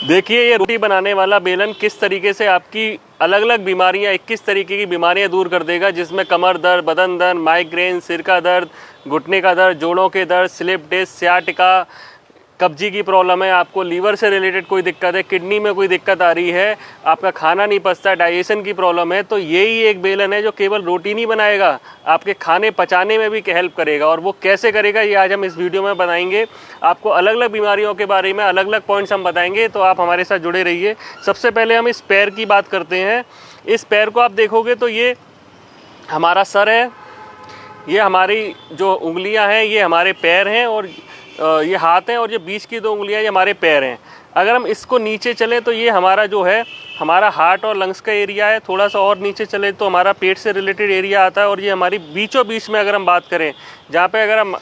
देखिए ये रोटी बनाने वाला बेलन किस तरीके से आपकी अलग अलग बीमारियां 21 तरीके की बीमारियां दूर कर देगा, जिसमें कमर दर्द, बदन दर्द, माइग्रेन, सिर का दर्द, घुटने का दर्द, जोड़ों के दर्द, स्लिप डिस्क, सियाटिका, कब्जी की प्रॉब्लम है, आपको लीवर से रिलेटेड कोई दिक्कत है, किडनी में कोई दिक्कत आ रही है, आपका खाना नहीं पचता, डाइजेशन की प्रॉब्लम है, तो यही एक बेलन है जो केवल रोटी नहीं बनाएगा, आपके खाने पचाने में भी हेल्प करेगा। और वो कैसे करेगा ये आज हम इस वीडियो में बताएंगे। आपको अलग अलग बीमारियों के बारे में अलग अलग पॉइंट्स हम बताएंगे, तो आप हमारे साथ जुड़े रहिए। सबसे पहले हम इस पैर की बात करते हैं। इस पैर को आप देखोगे तो ये हमारा सर है, ये हमारी जो उंगलियां हैं ये हमारे पैर हैं, और ये हाथ हैं, और ये बीच की 2 उंगलियां ये हमारे पैर हैं। अगर हम इसको नीचे चलें तो ये हमारा जो है हमारा हार्ट और लंग्स का एरिया है। थोड़ा सा और नीचे चले तो हमारा पेट से रिलेटेड एरिया आता है, और ये हमारी बीचों बीच में अगर हम बात करें, जहाँ पे अगर हम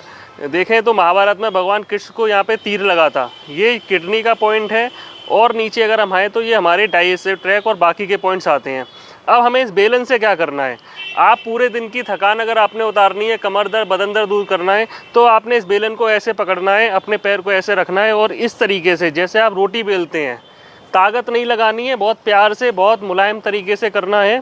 देखें तो महाभारत में भगवान कृष्ण को यहाँ पे तीर लगा था, ये किडनी का पॉइंट है। और नीचे अगर हम आए तो ये हमारे डाइजेस्टिव ट्रैक और बाकी के पॉइंट्स आते हैं। अब हमें इस बेलन से क्या करना है, आप पूरे दिन की थकान अगर आपने उतारनी है, कमर दर्द, बदन दर्द दूर करना है, तो आपने इस बेलन को ऐसे पकड़ना है, अपने पैर को ऐसे रखना है, और इस तरीके से जैसे आप रोटी बेलते हैं, ताकत नहीं लगानी है, बहुत प्यार से, बहुत मुलायम तरीके से करना है।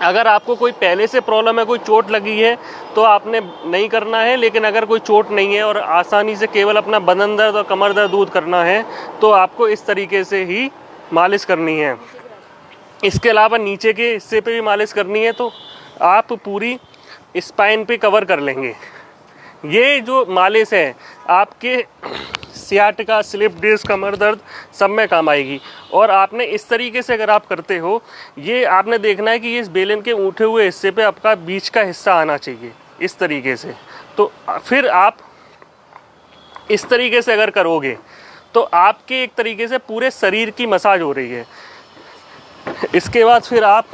अगर आपको कोई पहले से प्रॉब्लम है, कोई चोट लगी है, तो आपने नहीं करना है, लेकिन अगर कोई चोट नहीं है और आसानी से केवल अपना बदन दर्द और कमर दर्द दूर करना है, तो आपको इस तरीके से ही मालिश करनी है। इसके अलावा नीचे के हिस्से पे भी मालिश करनी है, तो आप पूरी स्पाइन पे कवर कर लेंगे। ये जो मालिश है आपके सियाटिका, स्लिप डिस्क, कमर दर्द सब में काम आएगी। और आपने इस तरीके से अगर आप करते हो, ये आपने देखना है कि इस बेलन के उठे हुए हिस्से पे आपका बीच का हिस्सा आना चाहिए इस तरीके से। तो फिर आप इस तरीके से अगर करोगे तो आपके एक तरीके से पूरे शरीर की मसाज हो रही है। इसके बाद फिर आप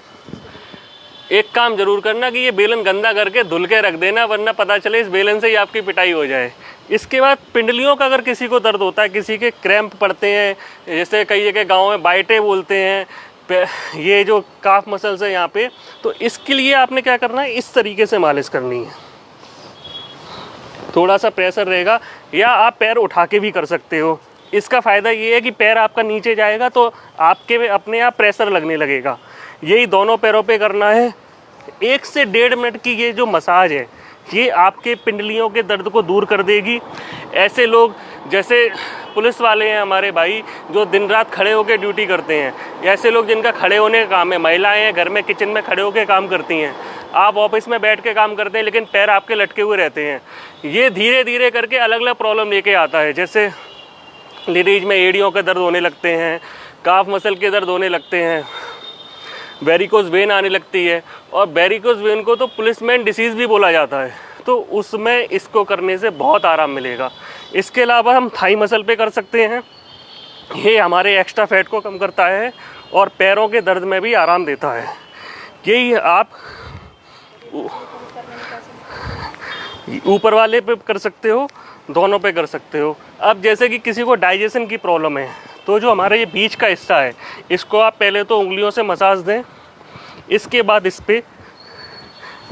एक काम जरूर करना कि ये बेलन गंदा करके धुल के रख देना, वरना पता चले इस बेलन से ही आपकी पिटाई हो जाए। इसके बाद पिंडलियों का अगर किसी को दर्द होता है, किसी के क्रैम्प पड़ते हैं, जैसे कई जगह गांव में बाइटें बोलते हैं, ये जो काफ मसल्स है यहाँ पे, तो इसके लिए आपने क्या करना है, इस तरीके से मालिश करनी है। थोड़ा सा प्रेशर रहेगा, या आप पैर उठा के भी कर सकते हो। इसका फ़ायदा ये है कि पैर आपका नीचे जाएगा तो आपके अपने आप प्रेशर लगने लगेगा। यही दोनों पैरों पे करना है। 1 से 1.5 मिनट की ये जो मसाज है, ये आपके पिंडलियों के दर्द को दूर कर देगी। ऐसे लोग जैसे पुलिस वाले हैं हमारे भाई, जो दिन रात खड़े होकर ड्यूटी करते हैं, ऐसे लोग जिनका खड़े होने का काम है, महिलाएं हैं घर में किचन में खड़े होकर काम करती हैं, आप ऑफिस में बैठ के काम करते हैं लेकिन पैर आपके लटके हुए रहते हैं। ये धीरे धीरे करके अलग अलग प्रॉब्लम लेके आता है। जैसे लेडीज में एड़ियों के दर्द होने लगते हैं, काफ मसल के दर्द होने लगते हैं, वेरिकोज वेन आने लगती है, और वेरिकोज वेन को तो पुलिसमैन डिसीज़ भी बोला जाता है। तो उसमें इसको करने से बहुत आराम मिलेगा। इसके अलावा हम थाई मसल पे कर सकते हैं, ये हमारे एक्स्ट्रा फैट को कम करता है और पैरों के दर्द में भी आराम देता है। यही आप ऊपर वाले पे कर सकते हो, दोनों पे कर सकते हो। अब जैसे कि किसी को डाइजेशन की प्रॉब्लम है, तो जो हमारा ये बीच का हिस्सा है, इसको आप पहले तो उंगलियों से मसाज दें, इसके बाद इस पे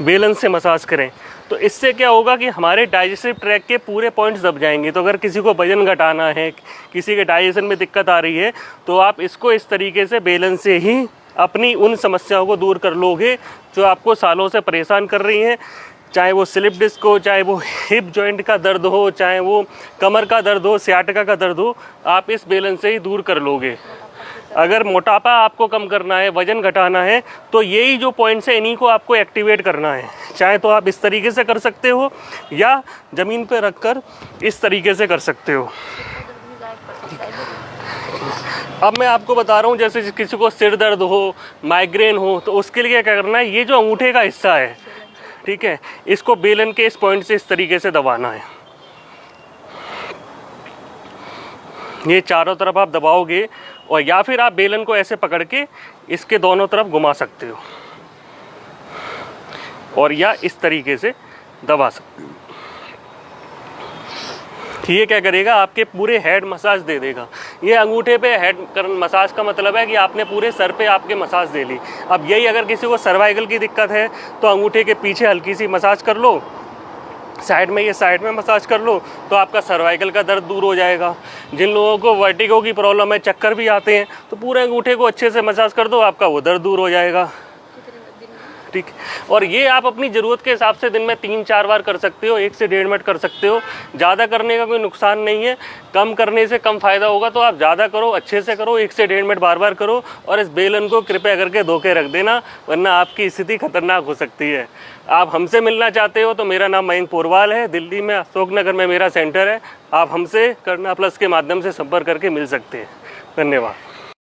बेलन से मसाज करें। तो इससे क्या होगा कि हमारे डाइजेस्टिव ट्रैक के पूरे पॉइंट्स दब जाएंगे। तो अगर किसी को वजन घटाना है, किसी के डाइजेशन में दिक्कत आ रही है, तो आप इसको इस तरीके से बेलन से ही अपनी उन समस्याओं को दूर कर लोगे जो आपको सालों से परेशान कर रही हैं। चाहे वो स्लिप डिस्क हो, चाहे वो हिप जॉइंट का दर्द हो, चाहे वो कमर का दर्द हो, सियाटिका का दर्द हो, आप इस बेलन से ही दूर कर लोगे। अगर मोटापा आपको कम करना है, वजन घटाना है, तो यही जो पॉइंट्स है इन्हीं को आपको एक्टिवेट करना है। चाहे तो आप इस तरीके से कर सकते हो, या ज़मीन पे रखकर इस तरीके से कर सकते हो। अब मैं आपको बता रहा हूँ, जैसे किसी को सिर दर्द हो, माइग्रेन हो, तो उसके लिए क्या करना है, ये जो अंगूठे का हिस्सा है, ठीक है, इसको बेलन के इस पॉइंट से इस तरीके से दबाना है। ये चारों तरफ आप दबाओगे, और या फिर आप बेलन को ऐसे पकड़ के इसके दोनों तरफ घुमा सकते हो, और या इस तरीके से दबा सकते हो। ये क्या करेगा, आपके पूरे हेड मसाज दे देगा। ये अंगूठे पे हेड मसाज का मतलब है कि आपने पूरे सर पे आपके मसाज दे ली। अब यही अगर किसी को सर्वाइकल की दिक्कत है, तो अंगूठे के पीछे हल्की सी मसाज कर लो, साइड में मसाज कर लो तो आपका सर्वाइकल का दर्द दूर हो जाएगा। जिन लोगों को वर्टिगो की प्रॉब्लम है, चक्कर भी आते हैं, तो पूरे अंगूठे को अच्छे से मसाज कर दो, आपका वो दर्द दूर हो जाएगा। ठीक। और ये आप अपनी ज़रूरत के हिसाब से दिन में 3-4 बार कर सकते हो, 1 से 1.5 मिनट कर सकते हो। ज़्यादा करने का कोई नुकसान नहीं है, कम करने से कम फ़ायदा होगा, तो आप ज़्यादा करो, अच्छे से करो, 1 से 1.5 मिनट बार बार करो। और इस बेलन को कृपया करके धो के रख देना, वरना आपकी स्थिति खतरनाक हो सकती है। आप हमसे मिलना चाहते हो तो मेरा नाम मयंक पोरवाल है, दिल्ली में अशोक नगर में मेरा सेंटर है। आप हमसे करना प्लस के माध्यम से संपर्क करके मिल सकते हैं। धन्यवाद।